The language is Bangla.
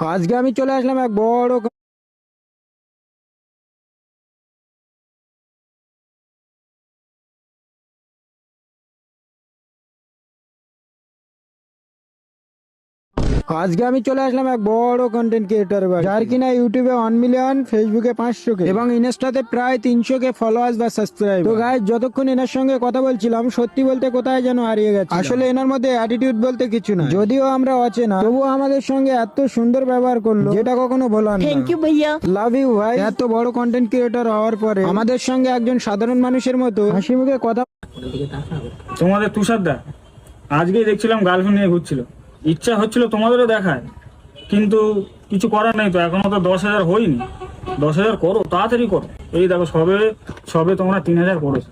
আজকে আমি চলে আসলাম এক বড় কন্টেন্ট ক্রিয়েটর যার কিনা ইউটিউবে 1 মিলিয়ন, ফেসবুকে 500K এবং ইনস্টাতে প্রায় 300K ফলোয়ার্স বা সাবস্ক্রাইব। তো গাইস, যতক্ষণ এনার সঙ্গে কথা বলছিলাম সত্যি বলতে কোথায় যেন হারিয়ে গেছে। আসলে এনার মধ্যে অ্যাটিটিউড বলতে কিছু না, যদিও আমরা অচেনা, তবুও আমাদের সঙ্গে এত সুন্দর ব্যবহার করলো যেটা কখনো ভোলার না। থ্যাংক ইউ ভাইয়া, লাভ ইউ ভাই। এত বড় কন্টেন্ট ক্রিয়েটর হওয়ার পরে আমাদের সঙ্গে একজন সাধারণ মানুষের মতো হাসি মুখে কথা। তোমাদের তুষারদা আজকেই দেখছিলাম গার্লফ্রেন্ড নিয়ে ঘুরছিল। ইচ্ছা হচ্ছিল তোমাদেরও দেখায়, কিন্তু কিছু করার নেই। তো এখনো তো 10,000 হয়নি। 10,000 করো, তাড়াতাড়ি করো। এই দেখো সবে সবে তোমরা 3,000 করেছো।